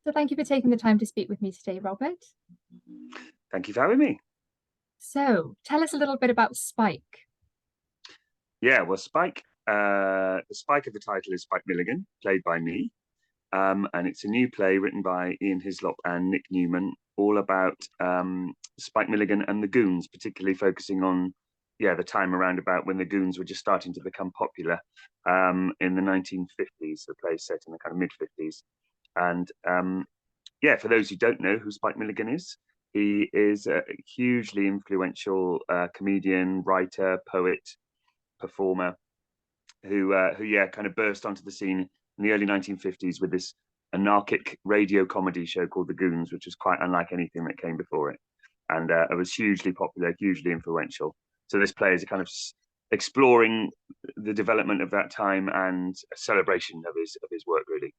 So thank you for taking the time to speak with me today, Robert. Thank you for having me. So tell us a little bit about Spike. Yeah, well, Spike, the Spike of the title is Spike Milligan, played by me. And it's a new play written by Ian Hislop and Nick Newman, all about Spike Milligan and the Goons, particularly focusing on, the time around about when the Goons were just starting to become popular in the 1950s. The play set in the kind of mid-50s. And for those who don't know who Spike Milligan is, he is a hugely influential comedian, writer, poet, performer who kind of burst onto the scene in the early 1950s with this anarchic radio comedy show called The Goons, which was quite unlike anything that came before it. And it was hugely popular, hugely influential. So this play is a kind of exploring the development of that time and a celebration of his work, really.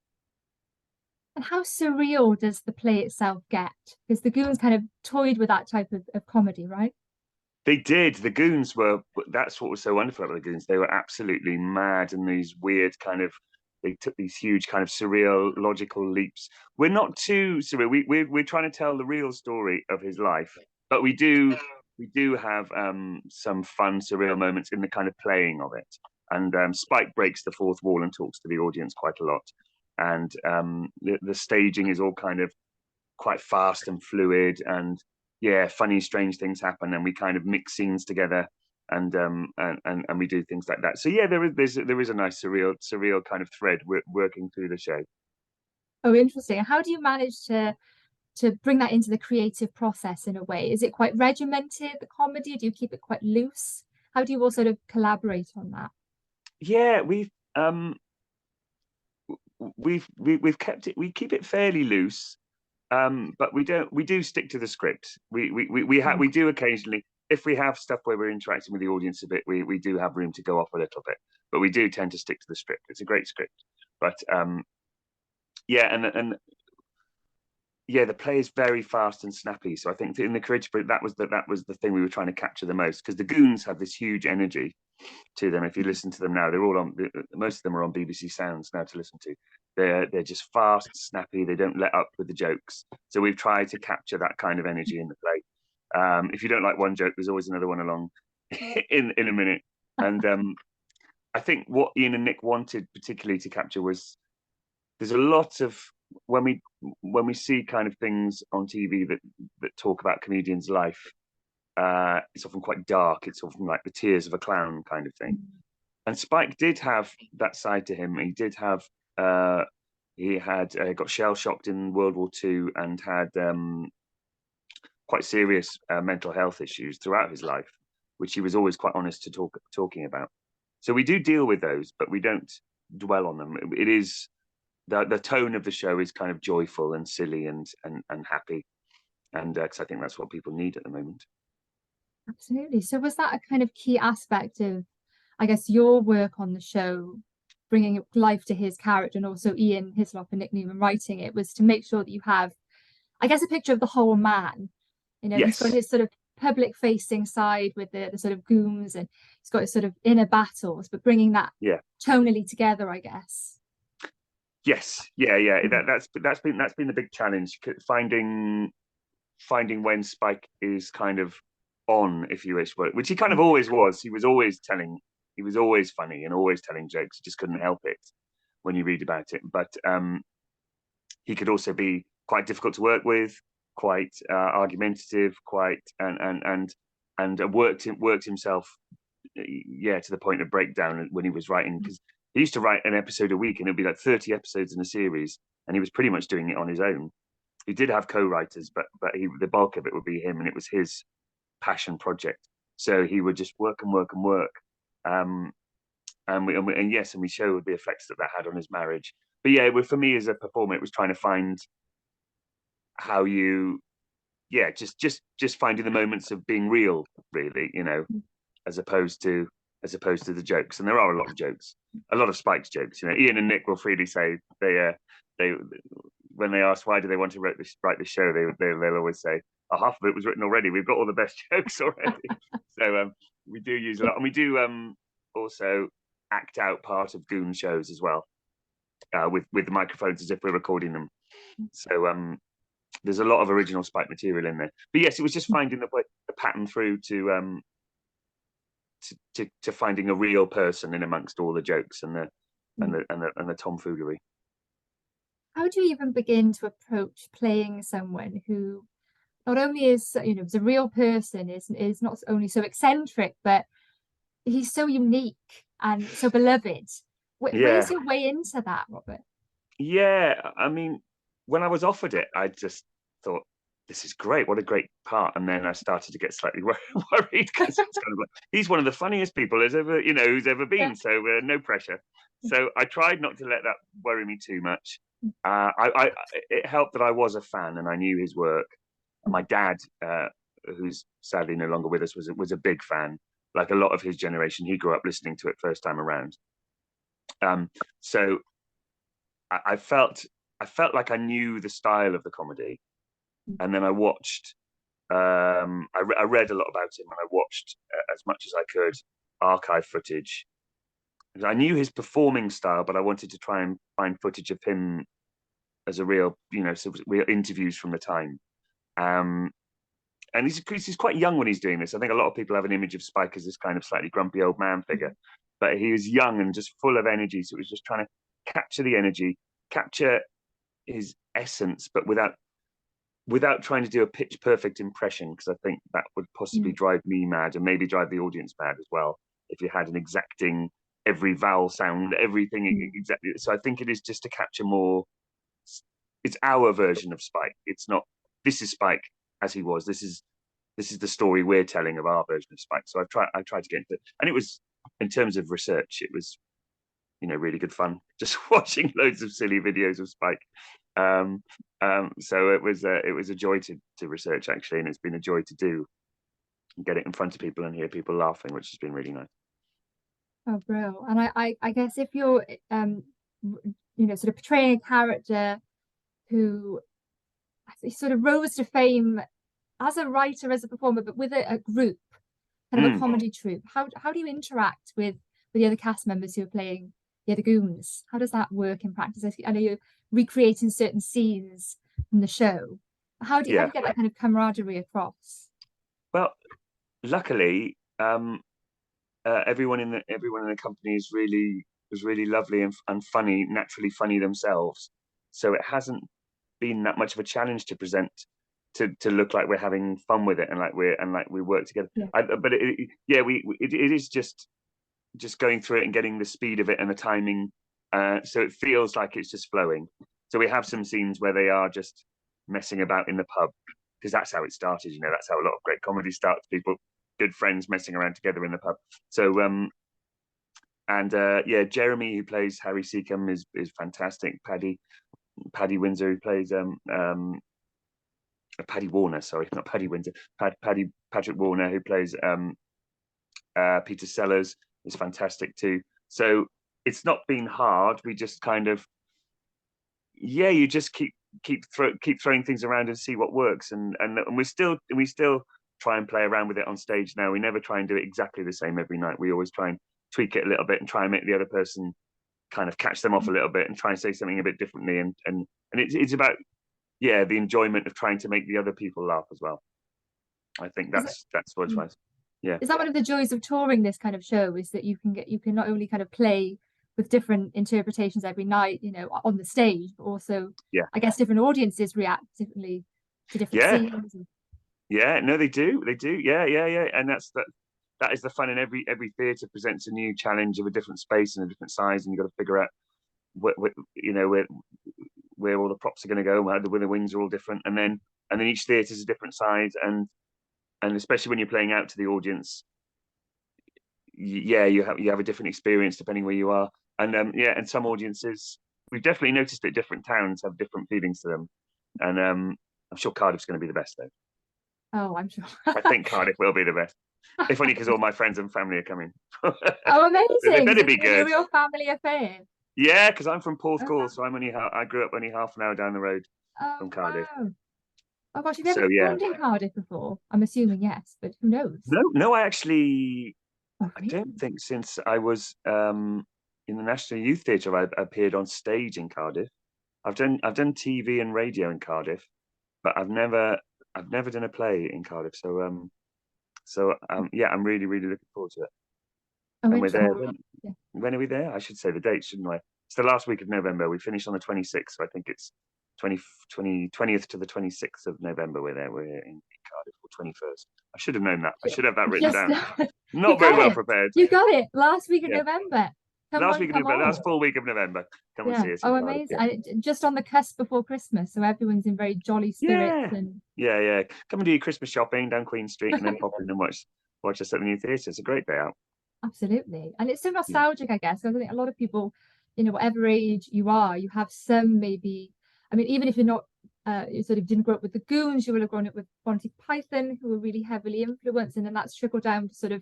And how surreal does the play itself get? Because the Goons kind of toyed with that type of comedy, right? They did. The Goons were. That's what was so wonderful about the Goons. They were absolutely mad, and these weird kind of. They took these huge kind of surreal logical leaps. We're not too surreal. We're trying to tell the real story of his life, but we do have some fun surreal moments in the kind of playing of it. And Spike breaks the fourth wall and talks to the audience quite a lot. And the staging is all kind of quite fast and fluid, and funny strange things happen, and we kind of mix scenes together, and we do things like that. So there is a nice surreal kind of thread working through the show. Oh, interesting. How do you manage to bring that into the creative process in a way? Is it quite regimented, the comedy? Do you keep it quite loose? How do you all sort of collaborate on that? Yeah, we've kept it. We keep it fairly loose, but we do stick to the script. We do occasionally, if we have stuff where we're interacting with the audience a bit, we do have room to go off a little bit, but we do tend to stick to the script. It's a great script, but and the play is very fast and snappy. So I think in the creative bit, that was the thing we were trying to capture the most, because the Goons have this huge energy to them. If you listen to them now, they're all on. Most of them are on BBC Sounds now to listen to. They're just fast, snappy. They don't let up with the jokes. So we've tried to capture that kind of energy in the play. If you don't like one joke, there's always another one along in a minute. And I think what Ian and Nick wanted particularly to capture was, there's a lot of, when we see kind of things on TV that talk about comedians' life, it's often quite dark. It's often like the tears of a clown kind of thing. And Spike did have that side to him. He had got shell shocked in World War II and had quite serious mental health issues throughout his life, which he was always quite honest to talking about. So we do deal with those, but we don't dwell on them. It is the tone of the show is kind of joyful and silly and happy, and because I think that's what people need at the moment. Absolutely. So was that a kind of key aspect of, I guess, your work on the show, bringing life to his character, and also Ian Hislop and Nick Newman writing it, was to make sure that you have, I guess, a picture of the whole man. You know, he's got Yes, his sort of public facing side with the sort of goons, and he's got his sort of inner battles, but bringing that yeah, tonally together, I guess. yes, yeah. Mm. That's been the big challenge, finding when Spike is kind of on, if you wish, which he kind of always was. He was always funny and always telling jokes. He just couldn't help it when you read about it. But he could also be quite difficult to work with, quite argumentative, quite and worked himself, to the point of breakdown when he was writing, because he used to write an episode a week, and it'd be like 30 episodes in a series, and he was pretty much doing it on his own. He did have co-writers, but the bulk of it would be him, and it was his passion project. So he would just work and work and work. Um, and we showed the effects that had on his marriage. But for me as a performer, it was trying to find how you, just finding the moments of being real, really, as opposed to the jokes. And there are a lot of jokes, a lot of Spike's jokes. Ian and Nick will freely say they when they ask why do they want to write this show, they'll always say, oh, half of it was written already. We've got all the best jokes already. So we do use a lot, and we do also act out part of Goon shows as well. with the microphones as if we're recording them. So there's a lot of original Spike material in there. But yes, it was just finding the pattern through to finding a real person in amongst all the jokes and the tomfoolery. How do you even begin to approach playing someone who not only is, is a real person, is not only so eccentric, but he's so unique and so beloved? Where's your way into that, Robert? Yeah, I mean, when I was offered it, I just thought, this is great. What a great part. And then I started to get slightly worried because it's kind of like, he's one of the funniest people who's ever been. Yeah. So no pressure. So I tried not to let that worry me too much. It helped that I was a fan and I knew his work. My dad, who's sadly no longer with us, was a big fan. Like a lot of his generation, he grew up listening to it first time around. So I felt like I knew the style of the comedy, and then I watched. I read a lot about him, and I watched as much as I could archive footage. I knew his performing style, but I wanted to try and find footage of him as a real, real interviews from the time. And he's quite young when he's doing this. I think a lot of people have an image of Spike as this kind of slightly grumpy old man figure, but he was young and just full of energy. So it was just trying to capture the energy, capture his essence, but without trying to do a pitch perfect impression, because I think that would possibly drive me mad and maybe drive the audience mad as well if you had an exacting every vowel sound, everything exactly. So I think it is just to capture more. It's our version of Spike. It's not, this is Spike as he was. This is the story we're telling of our version of Spike. So I tried to get into it, and it was, in terms of research, it was, really good fun just watching loads of silly videos of Spike. So it was a joy to research, actually, and it's been a joy to do and get it in front of people and hear people laughing, which has been really nice. Oh, bro. And I guess if you're sort of portraying a character who sort of rose to fame as a writer, as a performer, but with a group, kind of a comedy troupe, how do you interact with the other cast members who are playing the other goons? How does that work in practice? I know you're recreating certain scenes from the show. How do you get that kind of camaraderie across? Well, luckily, everyone in the company was really lovely and funny, naturally funny themselves. So it hasn't been that much of a challenge to present, to look like we're having fun with it and like we work together. But it is just going through it and getting the speed of it and the timing, so it feels like it's just flowing. So we have some scenes where they are just messing about in the pub, because that's how it started. That's how a lot of great comedy starts. People, good friends, messing around together in the pub. So Jeremy, who plays Harry Seacombe, is fantastic. Paddy Windsor, who plays Paddy Warner, sorry, not Paddy Windsor. Patrick Warner, who plays Peter Sellers, is fantastic too. So it's not been hard. We just kind of, you just keep throwing things around and see what works, and we still try and play around with it on stage now. We never try and do it exactly the same every night. We always try and tweak it a little bit and try and make the other person kind of catch them off a little bit and try and say something a bit differently, and it's about the enjoyment of trying to make the other people laugh as well. I think that's what it's like. Yeah. Is that one of the joys of touring this kind of show, is that you can not only kind of play with different interpretations every night, on the stage, but also I guess different audiences react differently to different scenes. No, they do. And that is the fun in every theatre presents a new challenge of a different space and a different size, and you've got to figure out where all the props are going to go, where the wings are all different, and then each theatre is a different size, and especially when you're playing out to the audience, you have a different experience depending where you are, and some audiences, we've definitely noticed that different towns have different feelings to them, and I'm sure Cardiff's going to be the best though. Oh, I'm sure. I think Cardiff will be the best. If only because all my friends and family are coming. Oh, amazing! They better be good. A real family affair. Yeah, because I'm from Porthcawl, so I grew up only half an hour down the road from Cardiff. Wow. Oh gosh, you've ever performed in Cardiff before? I'm assuming yes, but who knows? No, I actually, I don't think since I was in the National Youth Theatre. I appeared on stage in Cardiff. I've done TV and radio in Cardiff, but I've never done a play in Cardiff. So yeah, I'm really looking forward to it. Oh, And we're there. interesting. Yeah. When are we there? I should say the date, shouldn't I? It's the last week of November. We finish on the 26th, so I think it's 20th to the 26th of November. We're there. We're in Cardiff, or 21st. I should have known that. I should have that written down. You Not very got well it. prepared. You got it. Last week of Yeah. November. Last full week of November. Come and see us. Oh, in Cardiff, amazing. yeah. And just on the cusp before Christmas, so everyone's in very jolly spirits. Yeah. Come and do your Christmas shopping down Queen Street, and then pop in and watch us at the New Theatre. It's a great day out. Absolutely. And it's so nostalgic, I guess. I think a lot of people, whatever age you are, you have some maybe, I mean, even if you're not, you sort of didn't grow up with the Goons, you will have grown up with Monty Python, who were really heavily influenced, and then that's trickled down to sort of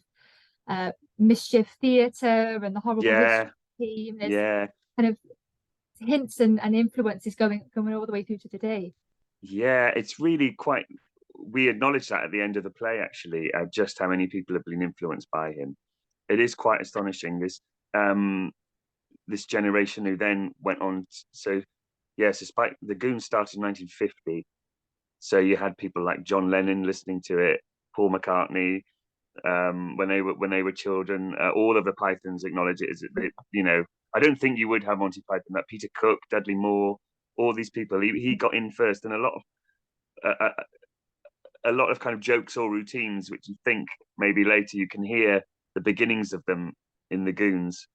mischief theatre and the horrible history team. There's kind of hints and influences going all the way through to today. Yeah, it's really quite. We acknowledge that at the end of the play, actually, just how many people have been influenced by him. It is quite astonishing. This generation who then went on. So Spike, the Goons started in 1950. So you had people like John Lennon listening to it, Paul McCartney, when they were children. All of the Pythons acknowledge it as I don't think you would have Monty Python. That Peter Cook, Dudley Moore, all these people. He got in first, and a lot of kind of jokes or routines, which you think maybe later you can hear the beginnings of them in the Goons.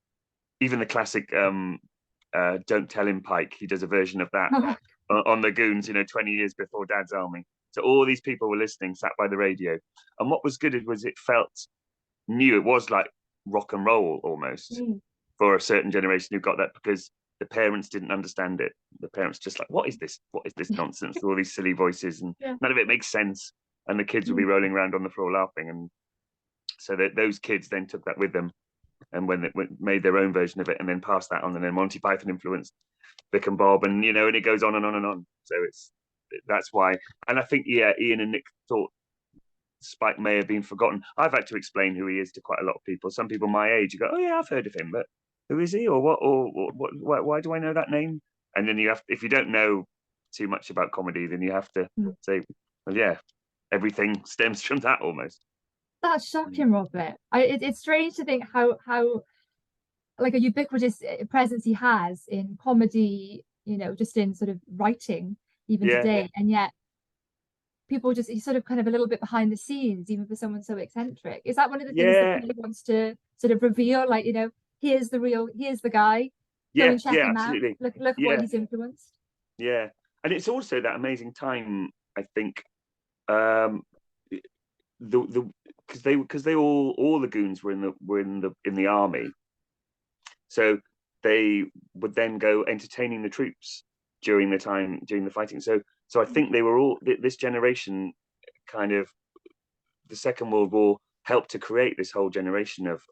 Even the classic "Don't Tell Him" Pike. He does a version of that on the Goons. 20 years before Dad's Army. So all these people were listening, sat by the radio, and what was good was it felt new. It was like rock and roll almost for a certain generation who got that, because the parents didn't understand it. The parents just like, what is this nonsense? All these silly voices, and none of it makes sense. And the kids would be rolling around on the floor laughing. And so those kids then took that with them, and when they made their own version of it, and then passed that on. And then Monty Python influenced Vic and Bob, and and it goes on and on and on. So that's why. And I think Ian and Nick thought Spike may have been forgotten. I've had to explain who he is to quite a lot of people. Some people my age, you go, oh yeah, I've heard of him, but who is he, or what, or what? Why do I know that name? And then if you don't know too much about comedy, then you have to say, well, yeah, everything stems from that almost. That's shocking, Robert. It's strange to think how like a ubiquitous presence he has in comedy, just in sort of writing even today, and yet people he's sort of kind of a little bit behind the scenes, even for someone so eccentric. Is that one of the things that he wants to sort of reveal? Like, here's the guy. Go and check him out. Look what he's influenced. Yeah. And it's also that amazing time, I think, because they all the Goons were in the army. So they would then go entertaining the troops during the fighting. So I think they were all, this generation, kind of, the Second World War helped to create this whole generation of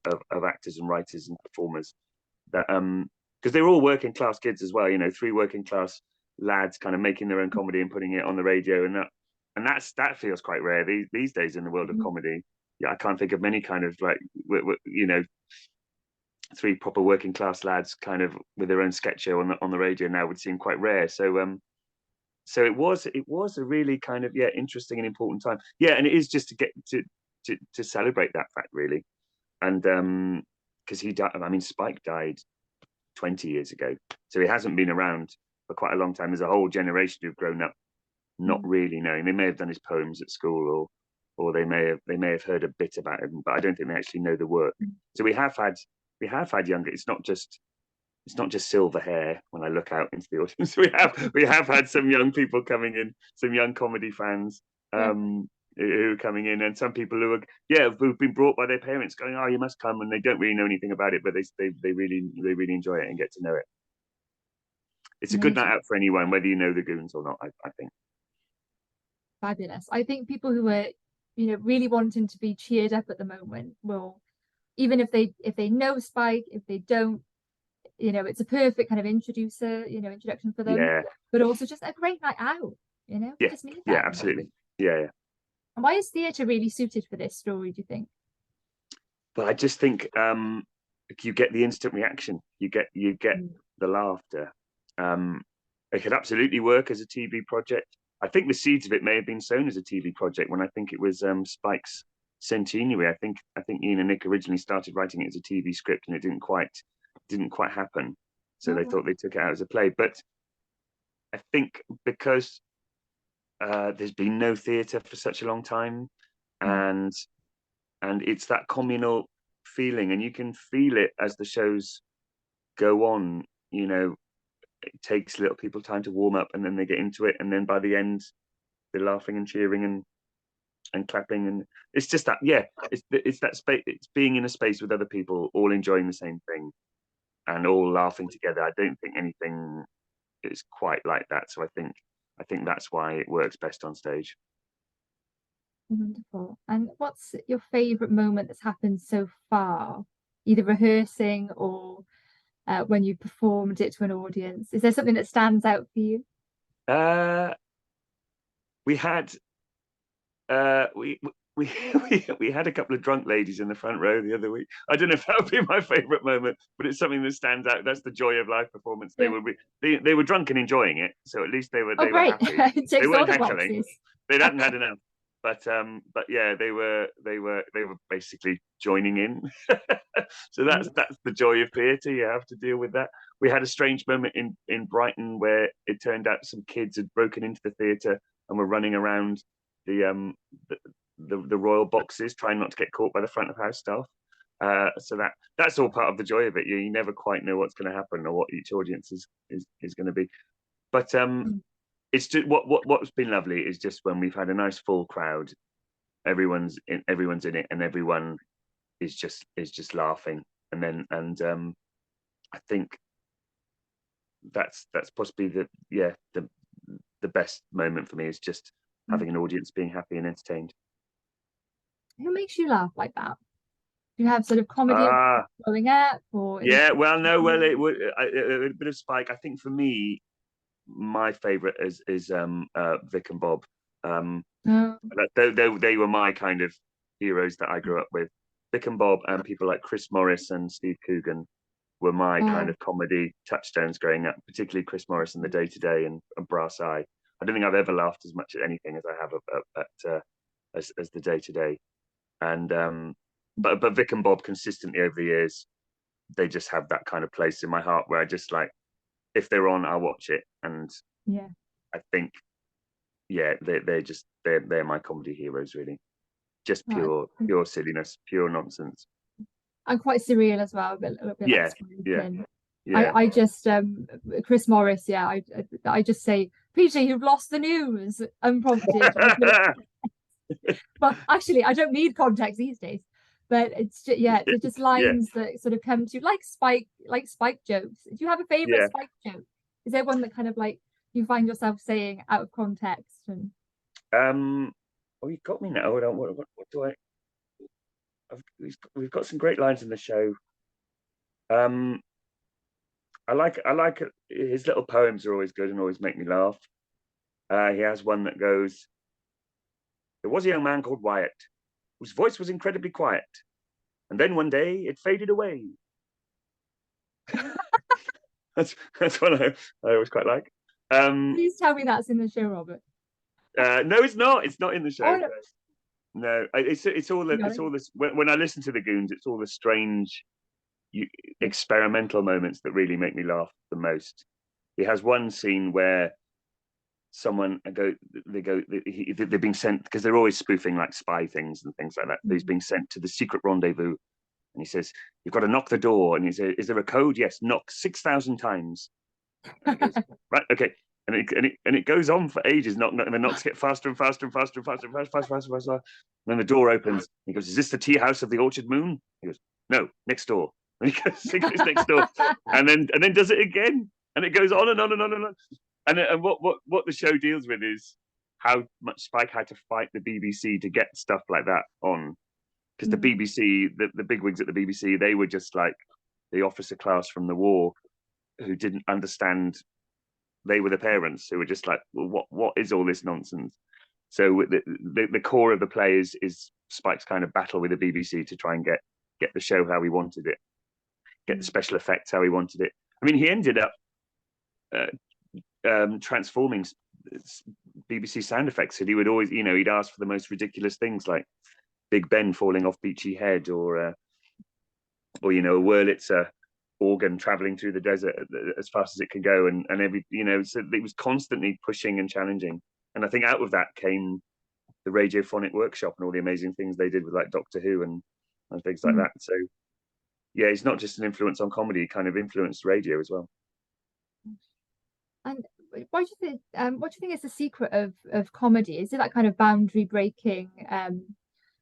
actors and writers and performers, that because they were all working class kids as well. 3 working class lads kind of making their own comedy and putting it on the radio, and that feels quite rare these days in the world of comedy. I can't think of many kind of like 3 proper working class lads kind of with their own sketch show on the radio now would seem quite rare. So it was a really kind of interesting and important time. And it is just to get to celebrate that fact, really. And because he died, I mean, Spike died 20 years ago, so he hasn't been around for quite a long time. There's a whole generation who've grown up not really knowing. They may have done his poems at school, or they may have heard a bit about him, but I don't think they actually know the work. So we have had younger. It's not just silver hair. When I look out into the audience, we have had some young people coming in, some young comedy fans who are coming in, and some people who've been brought by their parents, going, "Oh, you must come," and they don't really know anything about it, but they really enjoy it and get to know it. It's a good night out for anyone, whether you know the Goons or not. I think. Fabulous. I think people who are, really wanting to be cheered up at the moment will, even if they know Spike, if they don't, it's a perfect kind of introduction for them. But also just a great night out. Just need that. Absolutely. Yeah. And why is theatre really suited for this story, do you think? But I just think you get the instant reaction, you get the laughter. It could absolutely work as a TV project. I think the seeds of it may have been sown as a TV project when I think it was Spike's centenary. I think Ian and Nick originally started writing it as a TV script, and it didn't quite happen. So they thought they took it out as a play. But I think because there's been no theatre for such a long time, and it's that communal feeling, and you can feel it as the shows go on. You know, it takes little people time to warm up, and then they get into it, and then by the end they're laughing and cheering and clapping, and it's just that, yeah, it's that space, it's being in a space with other people all enjoying the same thing and all laughing together. I don't think anything is quite like that, so I think that's why it works best on stage. Wonderful. And what's your favorite moment that's happened so far, either rehearsing or when you performed it to an audience? Is there something that stands out for you? We had we had a couple of drunk ladies in the front row the other week. I don't know if that would be my favorite moment, but it's something that stands out. That's the joy of live performance. Yeah. They were drunk and enjoying it, so at least they were Great. happy. They weren't heckling. Boxes. They hadn't had enough. But yeah, they were basically joining in. So that's the joy of theatre. You have to deal with that. We had a strange moment in Brighton where it turned out some kids had broken into the theatre and were running around the royal boxes, trying not to get caught by the front of house staff. So that's all part of the joy of it. You never quite know what's going to happen or what each audience is going to be. But it's just what's been lovely is just when we've had a nice full crowd, everyone's in it, and everyone is just laughing, and I think that's possibly the best moment for me, is just having an audience being happy and entertained. Who makes you laugh like that? Do you have sort of comedy growing up, or yeah? Well, no, well, it would a bit of Spike. I think for me, my favorite is Vic and Bob. They were my kind of heroes that I grew up with. Vic and Bob, and people like Chris Morris and Steve Coogan were my kind of comedy touchstones growing up, particularly Chris Morris and The Day to Day and Brass Eye. I don't think I've ever laughed as much at anything as I have as The Day to Day. And but Vic and Bob consistently over the years, they just have that kind of place in my heart where I just, like, if they're on, I'll watch it. And yeah, I think, yeah, they're my comedy heroes, really. Just pure silliness, pure nonsense. I'm quite surreal as well, but a little bit yeah, like Spike. yeah, And yeah. I just Chris Morris, yeah, I just say, Peter, you've lost the news, unprompted. But actually, I don't need context these days. But it's just, yeah, they're just lines that sort of come to, like Spike jokes. Do you have a favorite Spike joke? Is there one that kind of like you find yourself saying out of context? And oh, you got me now. Hold on, what do I? We've got some great lines in the show. I like his little poems are always good and always make me laugh. He has one that goes, "There was a young man called Wyatt, whose voice was incredibly quiet, and then one day it faded away." that's one I always quite like. Please tell me that's in the show, Robert. No, it's not. It's not in the show. Oh, no, it's all this. When I listen to the Goons, it's all the strange, experimental moments that really make me laugh the most. He has one scene where they're being sent, because they're always spoofing like spy things and things like that. He's being sent to the secret rendezvous, and he says, "You've got to knock the door." And he says, "Is there a code?" "Yes, knock 6,000 times." And he goes, "Right, okay." And it goes on for ages, and the knocks get faster and faster and faster and faster and faster. And then the door opens. He goes, "Is this the tea house of the Orchard Moon?" He goes, "No, next door." And he goes next door, and then does it again, and it goes on and on and on and on. And what the show deals with is how much Spike had to fight the BBC to get stuff like that on, because the BBC, the bigwigs at the BBC, they were just like the officer class from the war who didn't understand. They were the parents who were just like, well, what is all this nonsense? So the core of the play is Spike's kind of battle with the BBC to try and get the show how he wanted it. get the special effects how he wanted it. I mean, he ended up transforming BBC sound effects. And he would always, he'd ask for the most ridiculous things like Big Ben falling off Beachy Head, or a Wurlitzer organ traveling through the desert as fast as it can go, and every, so it was constantly pushing and challenging. And I think out of that came the radiophonic workshop and all the amazing things they did with like Doctor Who and things like that. So yeah, it's not just an influence on comedy; he kind of influenced radio as well. And what do you think is the secret of comedy? Is it that kind of boundary breaking,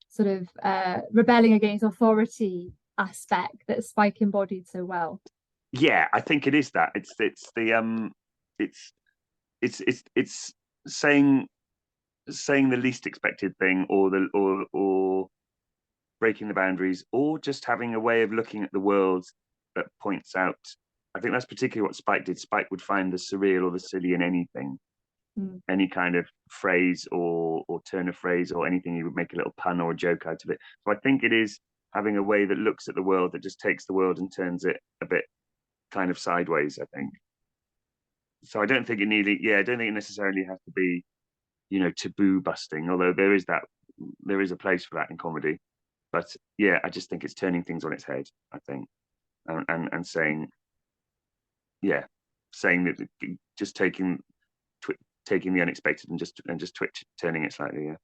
sort of rebelling against authority aspect that Spike embodied so well? Yeah, I think it is that. It's saying the least expected thing, or breaking the boundaries, or just having a way of looking at the world that points out. I think that's particularly what Spike did. Spike would find the surreal or the silly in anything, any kind of phrase or turn of phrase or anything. He would make a little pun or a joke out of it. So I think it is having a way that looks at the world, that just takes the world and turns it a bit kind of sideways, I think. So I don't think it necessarily has to be, taboo busting, although there is a place for that in comedy. But yeah, I just think it's turning things on its head, I think. And saying that, just taking the unexpected and just turning it slightly, yeah.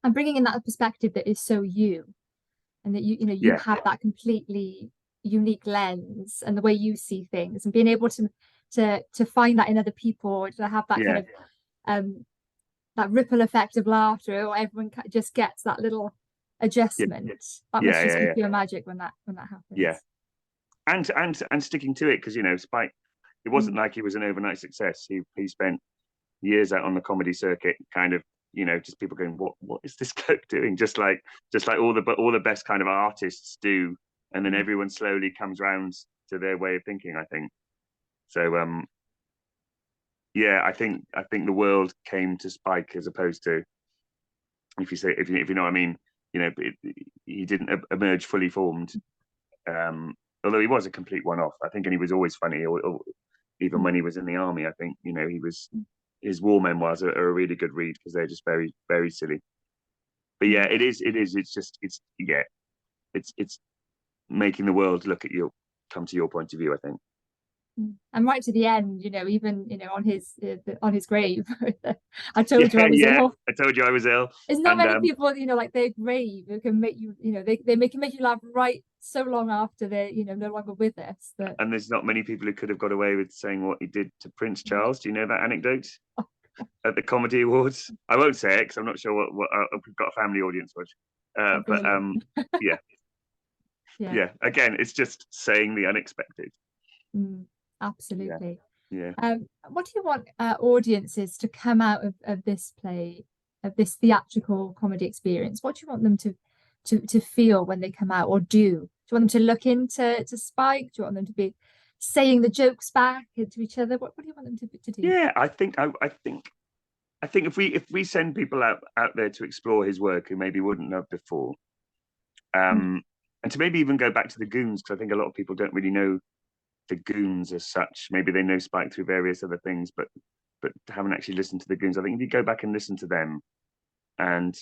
And bringing in that perspective that is so you, and that you have that completely unique lens and the way you see things, and being able to find that in other people, to have that kind of that ripple effect of laughter, or everyone just gets that little adjustment. That must just be pure magic when that happens. Yeah, and sticking to it, because Spike, it wasn't like he was an overnight success. He spent years out on the comedy circuit, kind of, just people going, what is this bloke doing? Just like all the best kind of artists do, and then everyone slowly comes round to their way of thinking, I think. So I think the world came to Spike, as opposed to, if you know what I mean, he didn't emerge fully formed. Although he was a complete one-off, I think, and he was always funny, or even when he was in the army, I think, his war memoirs are a really good read, because they're just very, very silly. But yeah, it's making the world look at you, come to your point of view, I think. And right to the end, even on his grave, I told you I was ill. I told you I was ill. There's not many people, like their grave, who can make you, they can make you laugh right so long after they're, no longer with us. And there's not many people who could have got away with saying what he did to Prince Charles. Do you know that anecdote? At the Comedy Awards? I won't say it, because I'm not sure what we've got a family audience watch. But yeah. Again, it's just saying the unexpected. Absolutely. Yeah. What do you want audiences to come out of this play, of this theatrical comedy experience? What do you want them to feel when they come out, or do? Do you want them to look into Spike? Do you want them to be saying the jokes back to each other? What do you want them to do? Yeah, I think if we send people out there to explore his work who maybe wouldn't have before, and to maybe even go back to the Goons, because I think a lot of people don't really know the Goons as such. Maybe they know Spike through various other things, but haven't actually listened to the Goons. I think if you go back and listen to them, and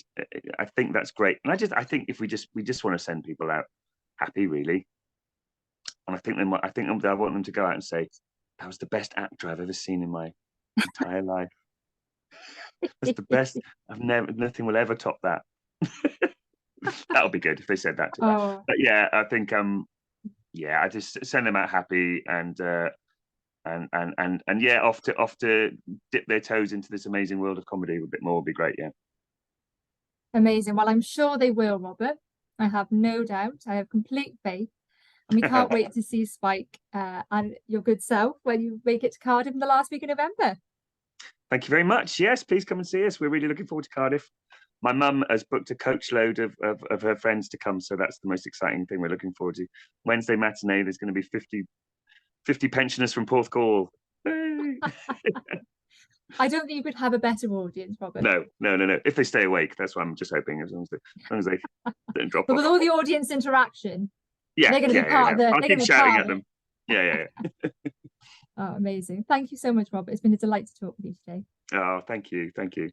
I think that's great. And I think if we just want to send people out happy, really. And I want them to go out and say, that was the best actor I've ever seen in my entire life. That's the best. Nothing will ever top that. That'll be good if they said that to us. But yeah, I think I just send them out happy, and off to dip their toes into this amazing world of comedy a bit more would be great. Yeah. Amazing. Well, I'm sure they will, Robert. I have no doubt. I have complete faith. And we can't wait to see Spike and your good self when you make it to Cardiff in the last week of November. Thank you very much. Yes, please come and see us. We're really looking forward to Cardiff. My mum has booked a coach load of her friends to come, so that's the most exciting thing we're looking forward to. Wednesday matinee, there's going to be 50 pensioners from Porthcawl. I don't think you could have a better audience, Robert. No. If they stay awake, that's what I'm just hoping, as long as they don't drop but off. With all the audience interaction, Yeah, They're going to yeah, be yeah, part yeah. of the. I'll They're keep going to be shouting part at of it. them. Yeah, yeah. Oh, amazing! Thank you so much, Robert. It's been a delight to talk with you today. Oh, thank you. Thank you.